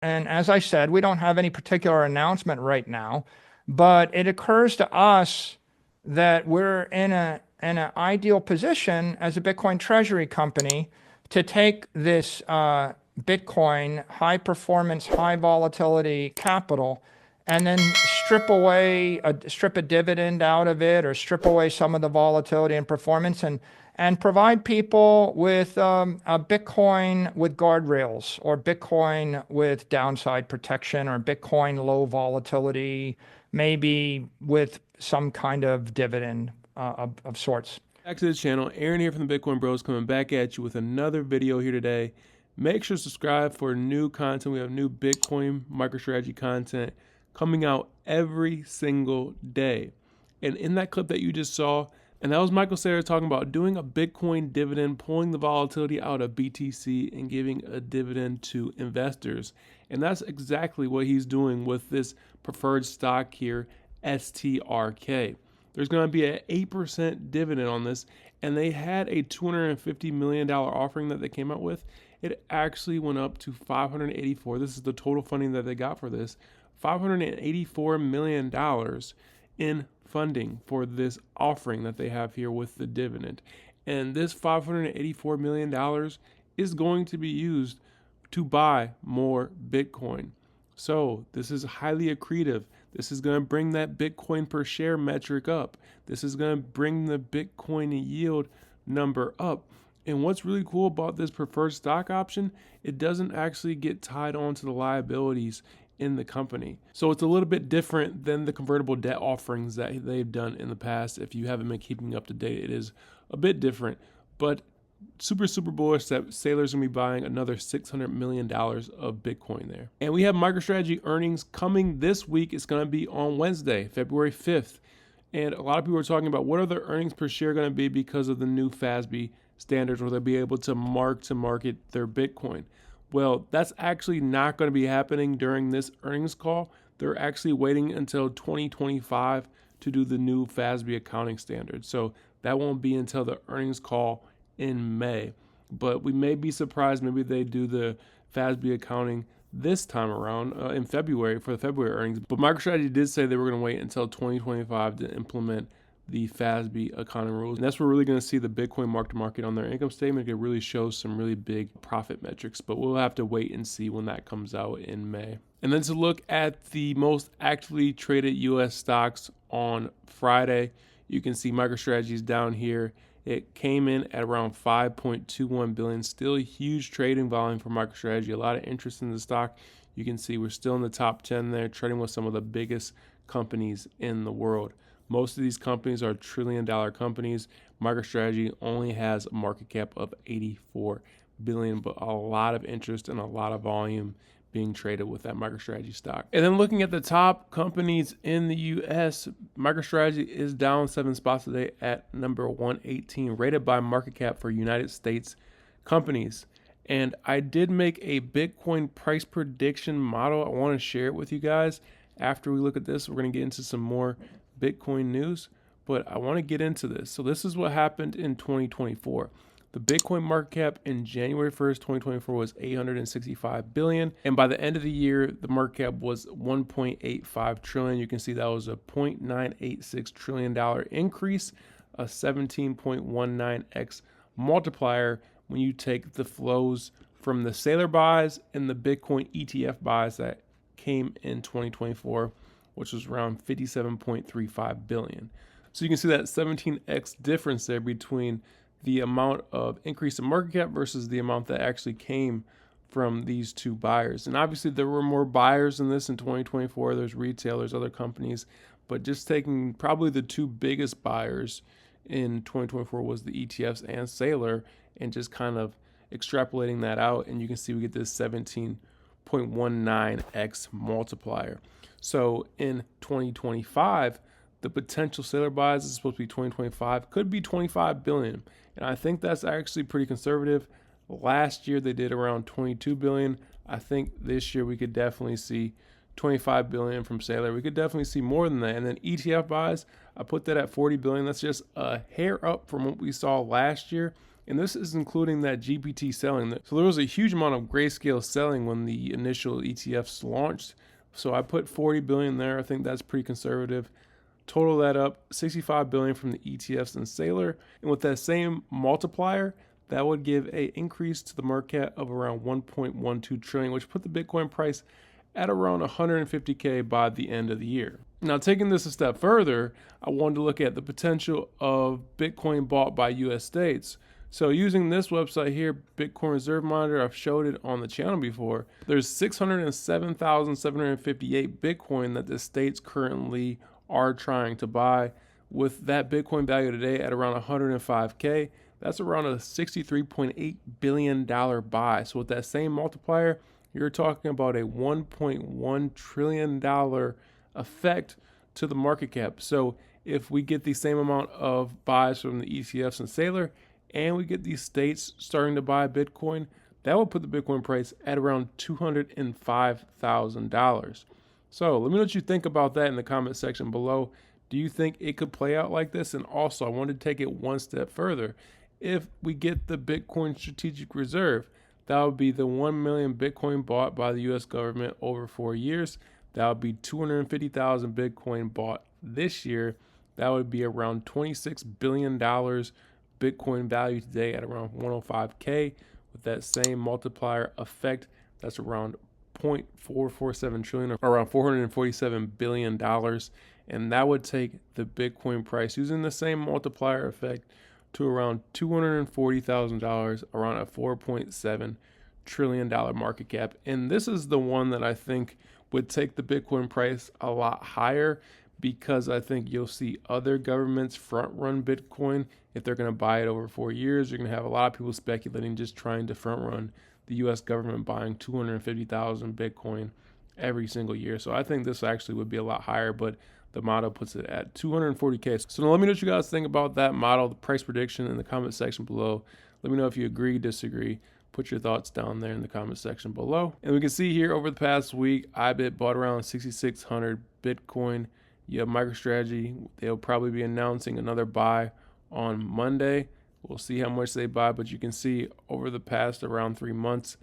And as I said, we don't have any particular announcement right now, but it occurs to us that we're in an ideal position as a Bitcoin treasury company to take this Bitcoin high performance, high volatility capital and then strip a dividend out of it or strip away some of the volatility and performance and provide people with a Bitcoin with guardrails or Bitcoin with downside protection or Bitcoin low volatility, maybe with some kind of dividend of sorts. Back to the channel, Aaron here from the Bitcoin Bros coming back at you with another video here today. Make sure to subscribe for new content. We have new Bitcoin MicroStrategy content coming out every single day. And in that clip that you just saw, and that was Michael Saylor talking about doing a Bitcoin dividend, pulling the volatility out of BTC and giving a dividend to investors. And that's exactly what he's doing with this preferred stock here, STRK. There's going to be an 8% dividend on this, and they had a $250 million offering that they came out with. It actually went up to 584. This is the total funding that they got for this. $584 million in funding for this offering that they have here with the dividend. And this $584 million is going to be used to buy more Bitcoin. So this is highly accretive. This is going to bring that Bitcoin per share metric up. This is going to bring the Bitcoin yield number up. And what's really cool about this preferred stock option, it doesn't actually get tied onto the liabilities in the company. So it's a little bit different than the convertible debt offerings that they've done in the past. If you haven't been keeping up to date, it is a bit different, but super bullish that Saylor's gonna be buying another $600 million of Bitcoin there. And we have MicroStrategy earnings coming this week. It's gonna be on Wednesday, February 5th. And a lot of people are talking about what are their earnings per share gonna be because of the new FASB standards where they'll be able to market their Bitcoin. Well, that's actually not going to be happening during this earnings call. They're actually waiting until 2025 to do the new FASB accounting standards. So that won't be until the earnings call in May. But we may be surprised. Maybe they do the FASB accounting this time around in February for the February earnings. But MicroStrategy did say they were going to wait until 2025 to implement the FASB accounting rules. And that's where we're really going to see the Bitcoin mark-to-market on their income statement. It really shows some really big profit metrics, but we'll have to wait and see when that comes out in May. And then to look at the most actively traded US stocks on Friday, you can see MicroStrategy's down here. It came in at around 5.21 billion, still a huge trading volume for MicroStrategy, a lot of interest in the stock. You can see we're still in the top 10 there, trading with some of the biggest companies in the world. Most of these companies are trillion-dollar companies. MicroStrategy only has a market cap of 84 billion, but a lot of interest and a lot of volume being traded with that MicroStrategy stock. And then looking at the top companies in the US, MicroStrategy is down 7 spots today at number 118, rated by market cap for United States companies. And I did make a Bitcoin price prediction model. I want to share it with you guys. After we look at this, we're going to get into some more Bitcoin news, but I want to get into this. So this is what happened in 2024. The Bitcoin market cap in January 1st, 2024 was 865 billion. And by the end of the year, the market cap was 1.85 trillion. You can see that was a $0.986 trillion increase, a 17.19x multiplier when you take the flows from the Saylor buys and the Bitcoin ETF buys that came in 2024, which was around 57.35 billion. So you can see that 17x difference there between the amount of increase in market cap versus the amount that actually came from these two buyers. And obviously there were more buyers in this in 2024. There's retailers, other companies, but just taking probably the two biggest buyers in 2024 was the ETFs and Saylor, and just kind of extrapolating that out, and you can see we get this 17.19x multiplier. So in 2025, the potential Saylor buys is supposed to be 2025, could be 25 billion. And I think that's actually pretty conservative. Last year they did around 22 billion. I think this year we could definitely see 25 billion from Saylor. We could definitely see more than that. And then ETF buys, I put that at 40 billion. That's just a hair up from what we saw last year. And this is including that GPT selling. So there was a huge amount of grayscale selling when the initial ETFs launched. So I put 40 billion there. I think that's pretty conservative. Total that up, 65 billion from the ETFs and Saylor. And with that same multiplier, that would give an increase to the market cap of around 1.12 trillion, which put the Bitcoin price at around 150K by the end of the year. Now, taking this a step further, I wanted to look at the potential of Bitcoin bought by US states. So using this website here, Bitcoin Reserve Monitor, I've showed it on the channel before. There's 607,758 Bitcoin that the states currently are trying to buy. With that Bitcoin value today at around 105K, that's around a $63.8 billion buy. So with that same multiplier, you're talking about a $1.1 trillion effect to the market cap. So if we get the same amount of buys from the ETFs and Saylor, and we get these states starting to buy Bitcoin, that will put the Bitcoin price at around $205,000. So let me know what you think about that in the comment section below. Do you think it could play out like this? And also, I wanted to take it one step further. If we get the Bitcoin Strategic Reserve, that would be the 1 million Bitcoin bought by the US government over 4 years. That would be 250,000 Bitcoin bought this year. That would be around $26 billion Bitcoin value today at around 105K. With that same multiplier effect, that's around 0.447 trillion, or around $447 billion. And that would take the Bitcoin price, using the same multiplier effect, to around $240,000, around a $4.7 trillion market cap. And this is the one that I think would take the Bitcoin price a lot higher, because I think you'll see other governments front run Bitcoin. If they're going to buy it over 4 years, you're going to have a lot of people speculating, just trying to front run the US government buying 250,000 Bitcoin every single year. So I think this actually would be a lot higher, but the model puts it at 240K. So now let me know what you guys think about that model, the price prediction, in the comment section below. Let me know if you agree, disagree. Put your thoughts down there in the comment section below. And we can see here over the past week, IBIT bought around 6,600 Bitcoin. You have MicroStrategy. They'll probably be announcing another buy on Monday. We'll see how much they buy, but you can see over the past around 3 months,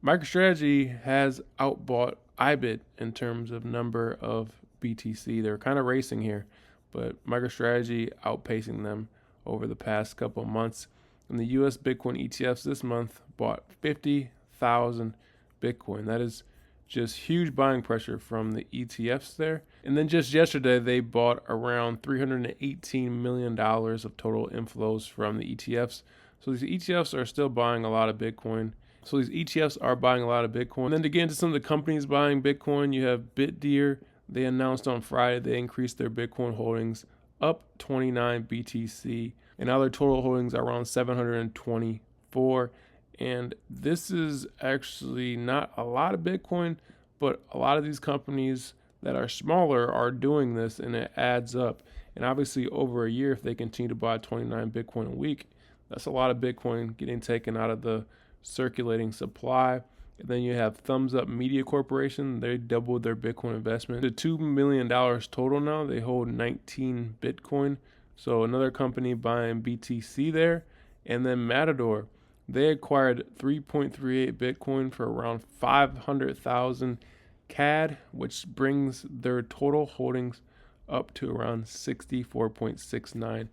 MicroStrategy has outbought IBIT in terms of number of BTC. They're kind of racing here, but MicroStrategy outpacing them over the past couple of months. And the US Bitcoin ETFs this month bought 50,000 Bitcoin. That is just huge buying pressure from the ETFs there. And then just yesterday, they bought around $318 million of total inflows from the ETFs. So these ETFs are still buying a lot of Bitcoin. And then to get into some of the companies buying Bitcoin, you have BitDeer. They announced on Friday they increased their Bitcoin holdings up 29 BTC, and now their total holdings are around 724. And this is actually not a lot of Bitcoin, but a lot of these companies that are smaller are doing this, and it adds up. And obviously over a year, if they continue to buy 29 Bitcoin a week, that's a lot of Bitcoin getting taken out of the circulating supply. And then you have Thumbs Up Media Corporation. They doubled their Bitcoin investment to $2 million total now. They hold 19 Bitcoin. So another company buying BTC there. And then Matador, they acquired 3.38 Bitcoin for around 500,000 CAD, which brings their total holdings up to around 64.69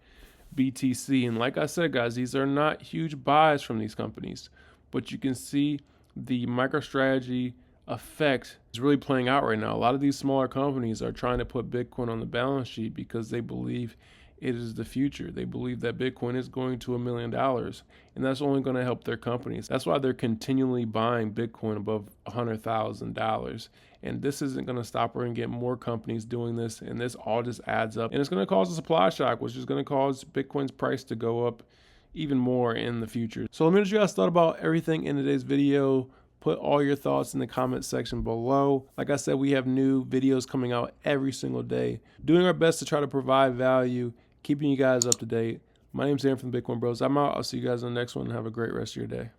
BTC. And like I said, guys, these are not huge buys from these companies, but you can see the MicroStrategy effect is really playing out right now. A lot of these smaller companies are trying to put Bitcoin on the balance sheet because they believe it is the future. They believe that Bitcoin is going to $1 million, and that's only going to help their companies. That's why they're continually buying Bitcoin above $100,000. And this isn't going to stop. We're going to get more companies doing this, and this all just adds up. And it's going to cause a supply shock, which is going to cause Bitcoin's price to go up even more in the future. So let me know what you guys thought about everything in today's video. Put all your thoughts in the comment section below. Like I said, we have new videos coming out every single day, doing our best to try to provide value, keeping you guys up to date. My name's Aaron from the Bitcoin Bros. I'm out. I'll see you guys in the next one, and have a great rest of your day.